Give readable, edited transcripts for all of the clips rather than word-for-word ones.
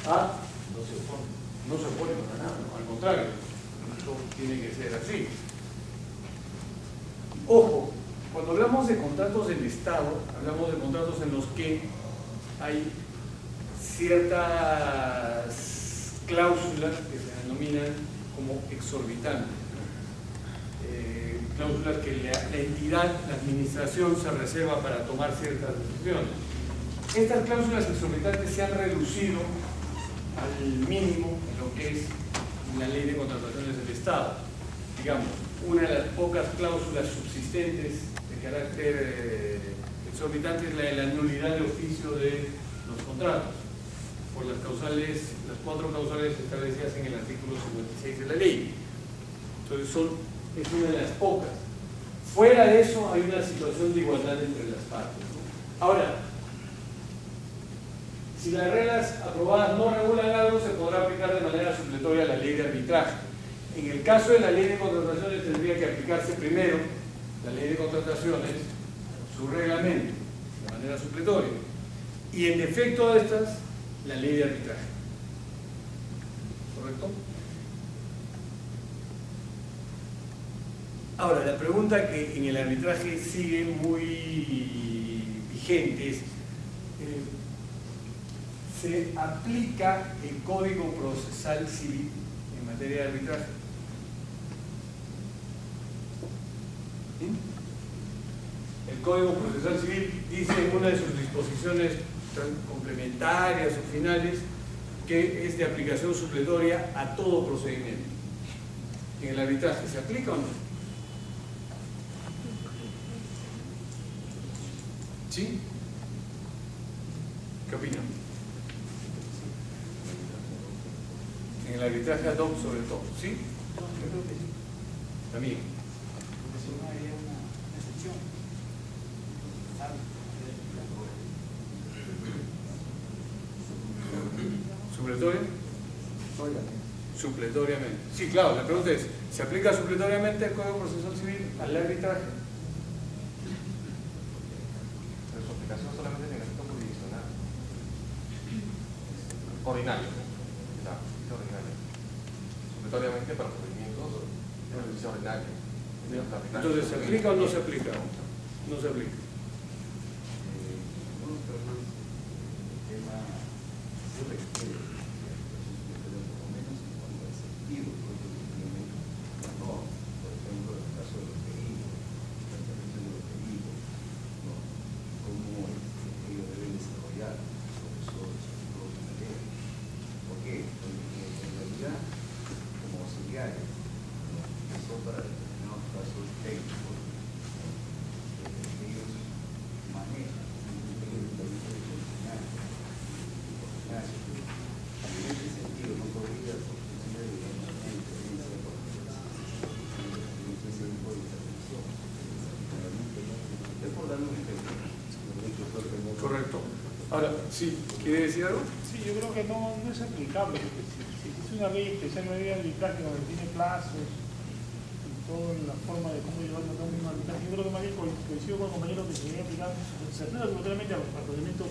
¿Ah? No se opone para nada, no, al contrario, esto tiene que ser así. Ojo, cuando hablamos de contratos del Estado, hablamos de contratos en los que hay ciertas cláusulas que se denominan como exorbitantes, cláusulas que la entidad, la administración se reserva para tomar ciertas decisiones. Estas cláusulas exorbitantes se han reducido al mínimo en lo que es la ley de contrataciones del Estado. Digamos, una de las pocas cláusulas subsistentes de carácter exorbitante es la de la nulidad de oficio de los contratos, por las cuatro causales establecidas en el artículo 56 de la ley. Entonces es una de las pocas. Fuera de eso hay una situación de igualdad entre las partes, ¿no? Ahora, si las reglas aprobadas no regulan algo, se podrá aplicar de manera supletoria la ley de arbitraje. En el caso de la ley de contrataciones tendría que aplicarse primero la ley de contrataciones, su reglamento, de manera supletoria. Y en defecto de estas, la ley de arbitraje. ¿Correcto? Ahora, la pregunta que en el arbitraje sigue muy vigente es: ¿se aplica el Código Procesal Civil en materia de arbitraje? ¿Sí? El Código Procesal Civil dice en una de sus disposiciones complementarias o finales que es de aplicación supletoria a todo procedimiento. ¿En el arbitraje se aplica o no? ¿Sí? ¿Qué opinan? En el arbitraje ad hoc sobre todo, ¿sí? Yo creo que sí. También. Porque si no había una excepción. ¿Supletoria? Supletoriamente. Sí, claro, la pregunta es: ¿se aplica supletoriamente el Código Procesal Civil al arbitraje? Pero su aplicación solamente en el ámbito jurisdiccional. Ordinario. Claro, es ordinario. Supletoriamente para procedimientos de justicia ordinaria. Entonces, ¿se aplica o no se aplica? No se aplica. Correcto. Ahora, ¿sí? ¿Quiere decir algo? Sí, yo creo que no es aplicable, porque si existe una ley especial, una ley de arbitraje donde tiene plazos y toda la forma de cómo llevar a cabo un arbitraje, yo creo que más bien coincido con el compañero que se debe aplicar, se aplica totalmente al procedimiento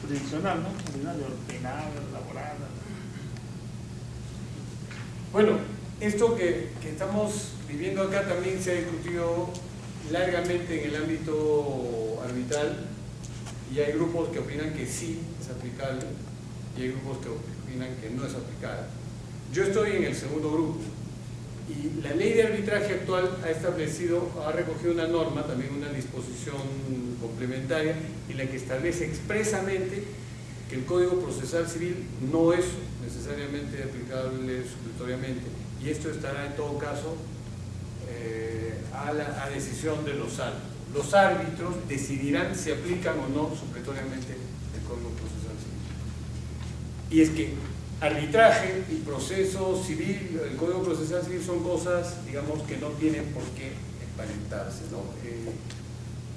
jurisdiccional, ¿no? Ordinario, penal, laboral. Bueno, esto que estamos viviendo acá también se ha discutido largamente en el ámbito arbitral, y hay grupos que opinan que sí es aplicable y hay grupos que opinan que no es aplicable. Yo estoy en el segundo grupo, y la ley de arbitraje actual ha recogido una norma, también una disposición complementaria, en la que establece expresamente que el Código Procesal Civil no es necesariamente aplicable supletoriamente, y esto estará en todo caso a decisión de los árbitros. Los árbitros decidirán si aplican o no supletoriamente el Código Procesal Civil. Y es que arbitraje y proceso civil, el Código Procesal Civil, son cosas, digamos, que no tienen por qué emparentarse, ¿no?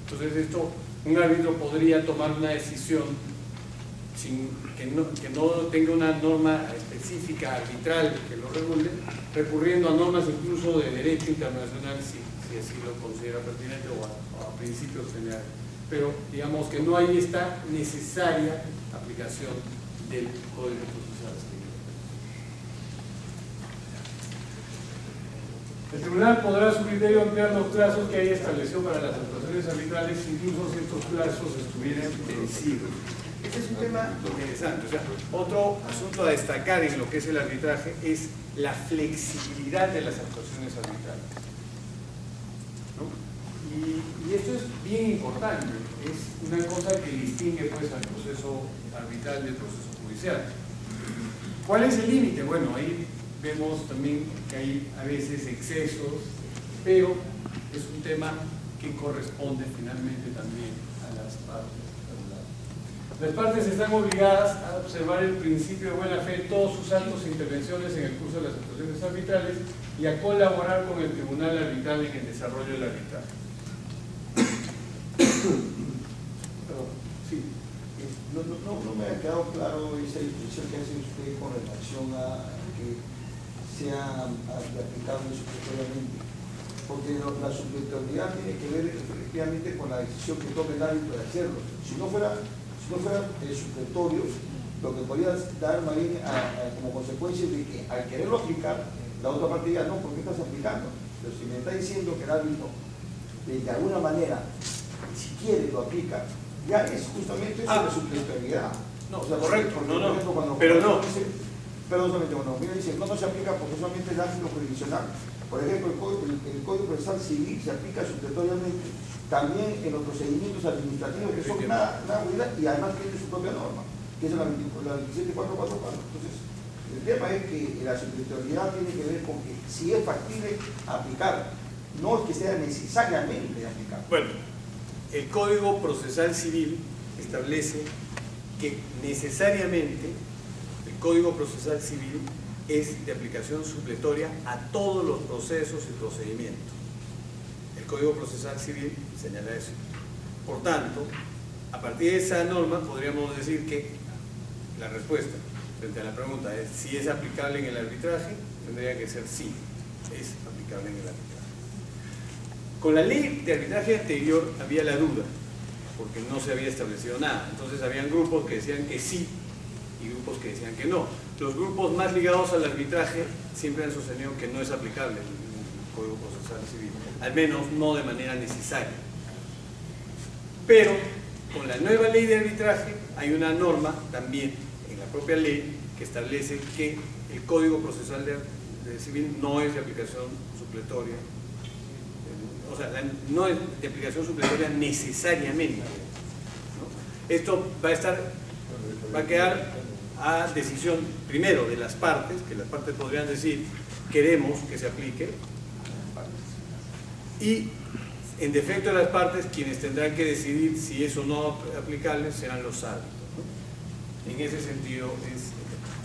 Entonces un árbitro podría tomar una decisión sin que no tenga una norma específica arbitral que lo regule, recurriendo a normas incluso de derecho internacional, si así lo considera pertinente, o a principios generales. Pero digamos que no hay esta necesaria aplicación del Código Procesal Civil. El tribunal podrá a su criterio ampliar los plazos que haya establecido para las actuaciones arbitrales, incluso si estos plazos estuvieran vencidos. Este es un tema interesante. O sea, otro asunto a destacar en lo que es el arbitraje es la flexibilidad de las actuaciones arbitrales, ¿no? Y esto es bien importante, es una cosa que distingue pues al proceso arbitral del proceso judicial. ¿Cuál es el límite? Bueno, ahí vemos también que hay a veces excesos, pero es un tema que corresponde finalmente también a las partes. Las partes están obligadas a observar el principio de buena fe en todos sus actos e intervenciones en el curso de las actuaciones arbitrales y a colaborar con el tribunal arbitral en el desarrollo del arbitraje. Perdón, sí. No me ha quedado claro esa distinción que hace usted con relación a que sea aplicable supletoriamente, porque la supletoriedad tiene que ver efectivamente con la decisión que tome el árbitro de hacerlo. Si no fueran supletorios, lo que podría dar más bien como consecuencia de que al quererlo aplicar, la otra parte diga, no, ¿por qué estás aplicando? Pero si me está diciendo que el árbitro de alguna manera, si quiere, lo aplica, ya es justamente eso de supletoriedad. No, o sea, correcto, porque, no, por ejemplo, cuando solamente cuando me dice, no se aplica porque solamente es ámbito jurisdiccional. Por ejemplo, el Código Procesal Civil se aplica supletoriamente también en los procedimientos administrativos que son nada y además tiene su propia norma, que es la 27444. Entonces, el tema es que la supletoriedad tiene que ver con que si es factible aplicar, no es que sea necesariamente aplicar. Bueno, el Código Procesal Civil establece que necesariamente el Código Procesal Civil es de aplicación supletoria a todos los procesos y procedimientos. El Código Procesal Civil señala eso. Por tanto, a partir de esa norma podríamos decir que la respuesta frente a la pregunta es si es aplicable en el arbitraje, tendría que ser sí, es aplicable en el arbitraje. Con la ley de arbitraje anterior había la duda, porque no se había establecido nada. Entonces habían grupos que decían que sí y grupos que decían que no. Los grupos más ligados al arbitraje siempre han sostenido que no es aplicable el Código Procesal Civil, al menos no de manera necesaria. Pero con la nueva ley de arbitraje hay una norma también en la propia ley que establece que el Código Procesal Civil no es de aplicación supletoria, o sea, no es de aplicación supletoria necesariamente, ¿no? Esto va a quedar a decisión primero de las partes, que las partes podrían decir queremos que se aplique, y en defecto de las partes quienes tendrán que decidir si eso no es aplicable serán los árbitros, ¿no? En ese sentido es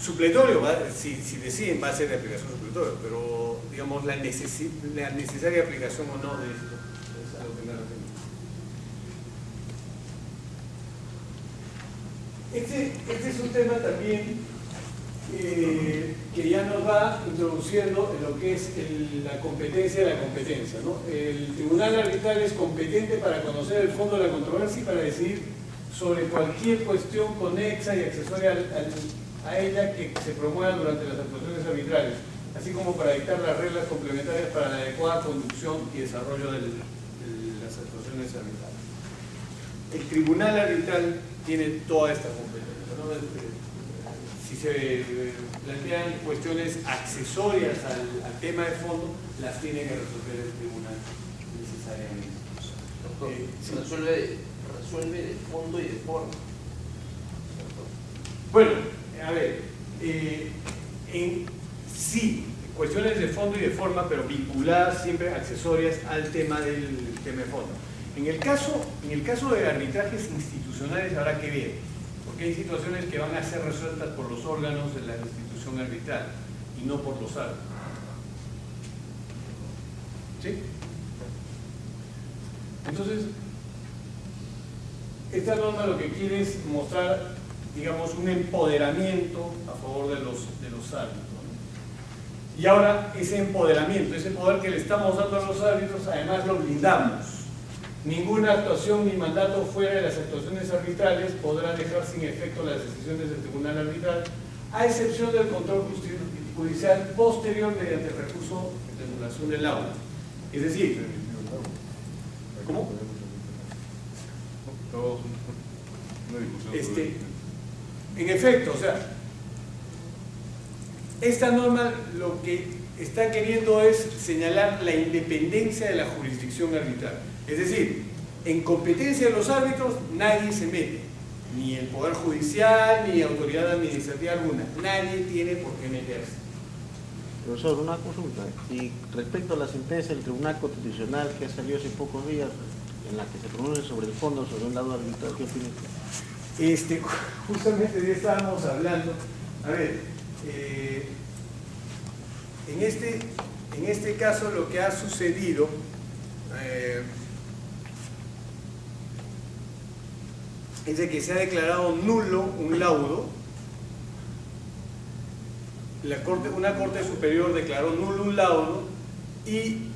supletorio, si deciden va a ser de aplicación supletoria, pero digamos la necesaria aplicación o no de esto es a lo que me refiero. Este es un tema también que ya nos va introduciendo en lo que es la competencia de la competencia, ¿no? El tribunal arbitral es competente para conocer el fondo de la controversia y para decidir sobre cualquier cuestión conexa y accesoria a ella que se promueva durante las actuaciones arbitrales, así como para dictar las reglas complementarias para la adecuada conducción y desarrollo de las actuaciones arbitrales. El tribunal arbitral tiene toda esta competencia, ¿no? Si se plantean cuestiones accesorias al tema de fondo, las tiene que resolver el tribunal necesariamente. Doctor, Sí. resuelve de fondo y de forma. Bueno, a ver, sí, cuestiones de fondo y de forma, pero vinculadas siempre accesorias al tema del tema de fondo. En el caso de arbitrajes institucionales habrá que ver, porque hay situaciones que van a ser resueltas por los órganos de la institución arbitral y no por los árbitros. ¿Sí? Entonces, esta norma lo que quiere es mostrar, digamos, un empoderamiento a favor de los árbitros, ¿no? Y ahora ese empoderamiento, ese poder que le estamos dando a los árbitros, además lo blindamos. Ninguna actuación ni mandato fuera de las actuaciones arbitrales podrá dejar sin efecto las decisiones del tribunal arbitral, a excepción del control judicial posterior mediante el recurso de anulación del laudo. Es decir, ¿cómo? En efecto, o sea, esta norma lo que está queriendo es señalar la independencia de la jurisdicción arbitral. Es decir, en competencia de los árbitros nadie se mete, ni el Poder Judicial, ni autoridad administrativa alguna. Nadie tiene por qué meterse. Profesor, una consulta. Y respecto a la sentencia del Tribunal Constitucional que salió hace pocos días, en la que se pronuncia sobre el fondo, sobre un lado arbitral, ¿qué opina usted? Justamente de eso estábamos hablando. A ver, en este caso lo que ha sucedido es de que se ha declarado nulo un laudo. Una Corte Superior declaró nulo un laudo y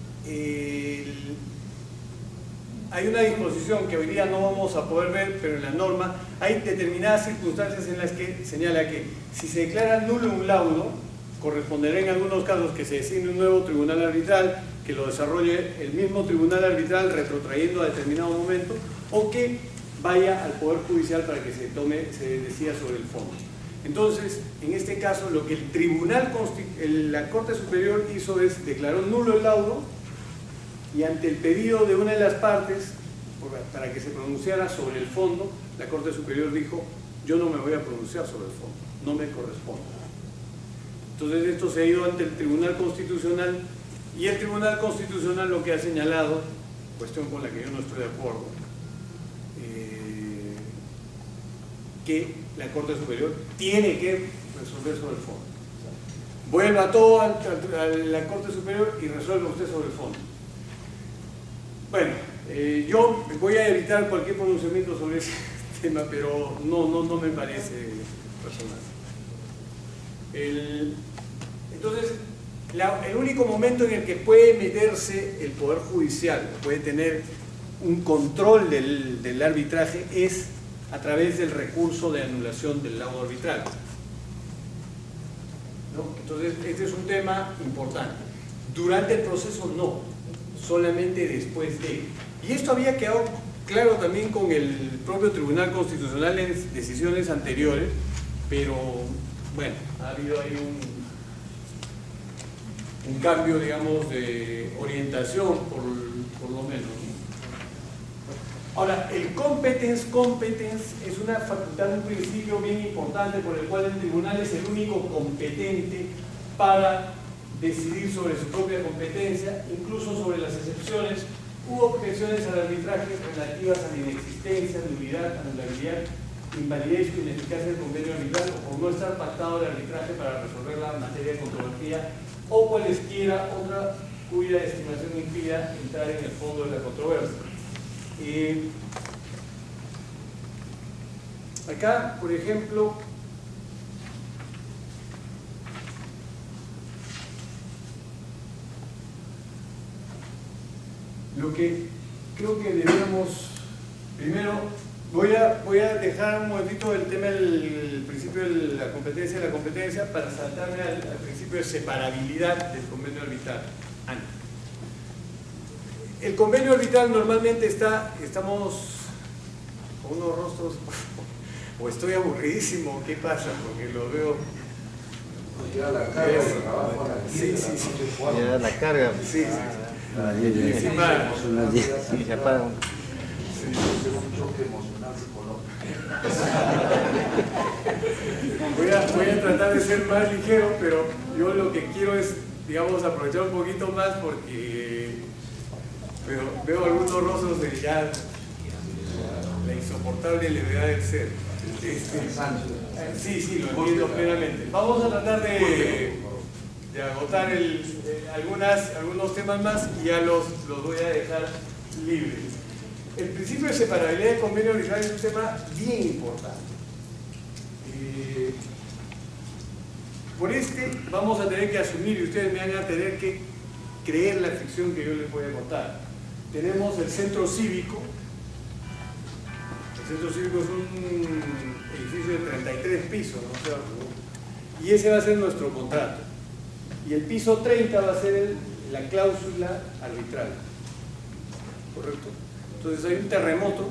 hay una disposición que hoy día no vamos a poder ver, pero en la norma hay determinadas circunstancias en las que señala que si se declara nulo un laudo, corresponderá en algunos casos que se designe un nuevo tribunal arbitral, que lo desarrolle el mismo tribunal arbitral retrotrayendo a determinado momento, o que vaya al Poder Judicial para que se decida sobre el fondo. Entonces, en este caso, lo que la Corte Superior hizo es declaró nulo el laudo y ante el pedido de una de las partes para que se pronunciara sobre el fondo, la Corte Superior dijo: yo no me voy a pronunciar sobre el fondo, no me corresponde. Entonces esto se ha ido ante el Tribunal Constitucional y el Tribunal Constitucional lo que ha señalado, cuestión con la que yo no estoy de acuerdo, que la Corte Superior tiene que resolver sobre el fondo. Vuelva todo a la Corte Superior y resuelva usted sobre el fondo. Bueno, yo voy a evitar cualquier pronunciamiento sobre ese tema, pero no me parece personal. Entonces, el único momento en el que puede meterse el Poder Judicial, puede tener un control del arbitraje, es a través del recurso de anulación del laudo arbitral, ¿no? Entonces, este es un tema importante. Durante el proceso no, solamente después de. Y esto había quedado claro también con el propio Tribunal Constitucional en decisiones anteriores, pero bueno, ha habido ahí un cambio, digamos, de orientación, por lo menos. Ahora, el competence es una facultad, un principio bien importante por el cual el tribunal es el único competente para decidir sobre su propia competencia, incluso sobre las excepciones u objeciones al arbitraje relativas a la inexistencia, nulidad, anulabilidad, invalidez o ineficacia del convenio arbitral o por no estar pactado el arbitraje para resolver la materia de controversia o cualesquiera otra cuya estimación impida entrar en el fondo de la controversia. Acá, por ejemplo, lo que creo que debemos, primero, voy a dejar un momentito el tema del principio de la competencia para saltarme al principio de separabilidad del convenio arbitral. El convenio arbitral normalmente estamos con unos rostros, o estoy aburridísimo, ¿qué pasa? Porque lo veo. Llega la carga, sí. Llega la carga. Sí. Y se apaga. un choque emocional psicológico. Voy a tratar de ser más ligero, pero yo lo que quiero es, digamos, aprovechar un poquito más porque veo algunos rostros de ya la insoportable levedad del ser. Sí, lo entiendo plenamente. Vamos a tratar de agotar algunos temas más y ya los voy a dejar libres. El principio de separabilidad del convenio arbitral es un tema bien importante. Por vamos a tener que asumir y ustedes me van a tener que creer la ficción que yo les voy a contar. tenemos el centro cívico. El centro cívico es un edificio de 33 pisos, ¿no? O sea, y ese va a ser nuestro contrato. Y el piso 30 va a ser la cláusula arbitral. ¿Correcto? Entonces hay un terremoto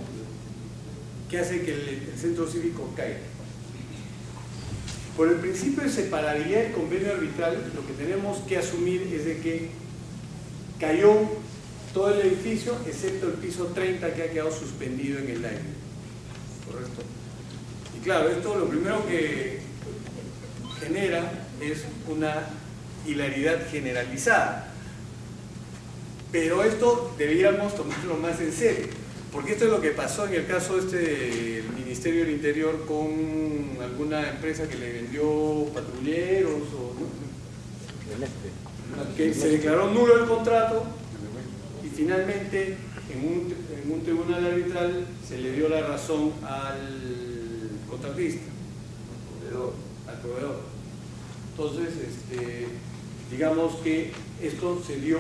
que hace que el centro cívico caiga. Por el principio de separabilidad del convenio arbitral, lo que tenemos que asumir es de que cayó todo el edificio, excepto el piso 30 que ha quedado suspendido en el aire. ¿Correcto? Y claro, esto lo primero que genera es una hilaridad generalizada. Pero esto deberíamos tomarlo más en serio, porque esto es lo que pasó en el caso del Ministerio del Interior con alguna empresa que le vendió patrulleros o ¿no? Que se declaró nulo el contrato y finalmente en un tribunal arbitral se le dio la razón al contratista, al proveedor. Entonces, digamos que esto se dio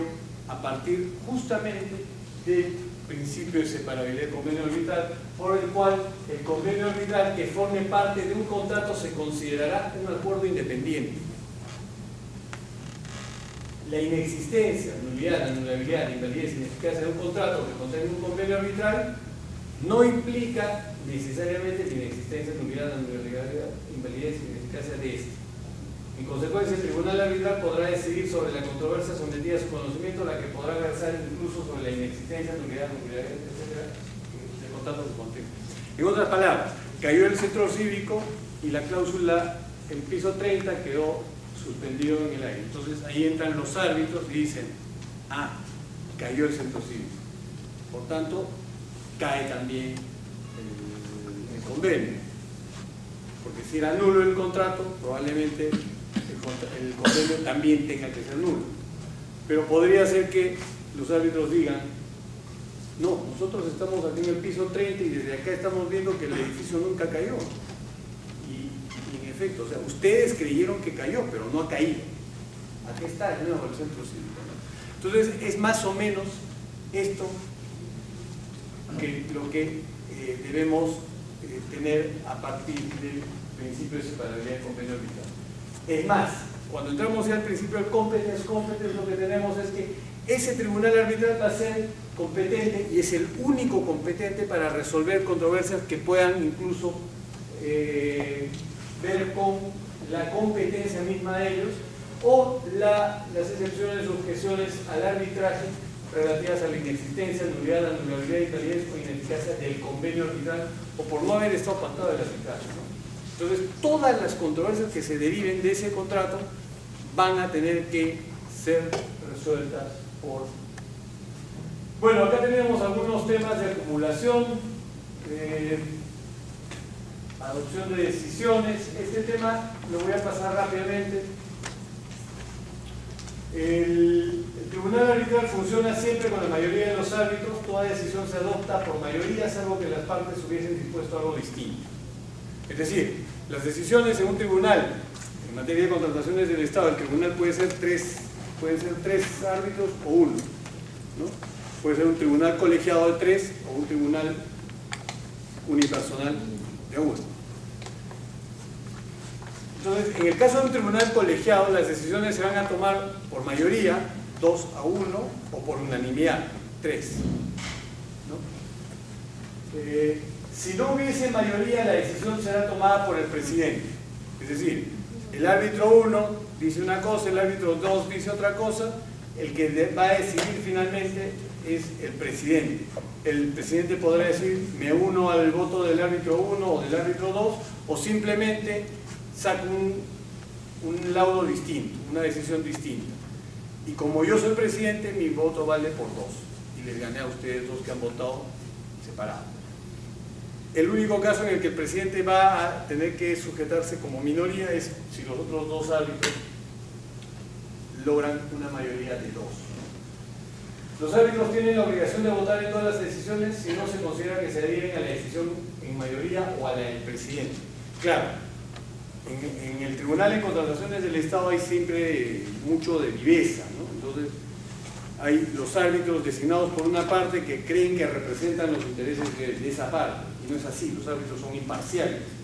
a partir justamente del principio de separabilidad del convenio arbitral, por el cual el convenio arbitral que forme parte de un contrato se considerará un acuerdo independiente. La inexistencia, nulidad, anulabilidad, invalidez, ineficacia de un contrato que contenga un convenio arbitral no implica necesariamente la inexistencia, nulidad, anulabilidad, invalidez, ineficacia de este. En consecuencia, el tribunal arbitral podrá decidir sobre la controversia sometida a su conocimiento, la que podrá versar incluso sobre la inexistencia, nulidad, etc., del contrato que contenga. En otras palabras, cayó el centro cívico y la cláusula, el piso 30 quedó suspendido en el aire. Entonces ahí entran los árbitros y dicen, ah, cayó el centro cívico. Por tanto, cae también el convenio. Porque si era nulo el contrato, probablemente el convenio también tenga que ser nulo. Pero podría ser que los árbitros digan, no, nosotros estamos aquí en el piso 30 y desde acá estamos viendo que el edificio nunca cayó. Y en efecto, o sea, ustedes creyeron que cayó, pero no ha caído. Aquí está de nuevo el centro cívico, ¿no? Entonces es más o menos esto que lo que debemos tener a partir del principio de separabilidad del convenio arbitral. Es más, cuando entramos ya al principio del competence, lo que tenemos es que ese tribunal arbitral va a ser competente y es el único competente para resolver controversias que puedan incluso ver con la competencia misma de ellos o las excepciones o objeciones al arbitraje relativas a la inexistencia, nulidad, anulabilidad, invalidez o ineficacia del convenio arbitral o por no haber estado pactado el arbitraje, ¿no? Entonces, todas las controversias que se deriven de ese contrato van a tener que ser resueltas por... Bueno, acá tenemos algunos temas de acumulación, adopción de decisiones. Este tema lo voy a pasar rápidamente. El tribunal arbitral funciona siempre con la mayoría de los árbitros. Toda decisión se adopta por mayoría, salvo que las partes hubiesen dispuesto algo distinto. Es decir, las decisiones en un tribunal en materia de contrataciones del Estado, el tribunal puede ser tres árbitros o uno, ¿no? Puede ser un tribunal colegiado de 3 o un tribunal unipersonal de 1. Entonces, en el caso de un tribunal colegiado, las decisiones se van a tomar por mayoría, 2-1, o por unanimidad, 3. ¿No? Si no hubiese mayoría, la decisión será tomada por el presidente. Es decir, el árbitro 1 dice una cosa, el árbitro 2 dice otra cosa, el que va a decidir finalmente es el presidente. El presidente podrá decir, me uno al voto del árbitro 1 o del árbitro 2, o simplemente saco un laudo distinto, una decisión distinta. Y como yo soy presidente, mi voto vale por 2. Y les gané a ustedes 2 que han votado separado. El único caso en el que el presidente va a tener que sujetarse como minoría es si los otros 2 árbitros logran una mayoría de 2. Los árbitros tienen la obligación de votar en todas las decisiones si no se considera que se adhieren a la decisión en mayoría o a la del presidente. Claro, en el Tribunal de Contrataciones del Estado hay siempre mucho de viveza, ¿no? Entonces, hay los árbitros designados por una parte que creen que representan los intereses de esa parte, y no es así, los árbitros son imparciales.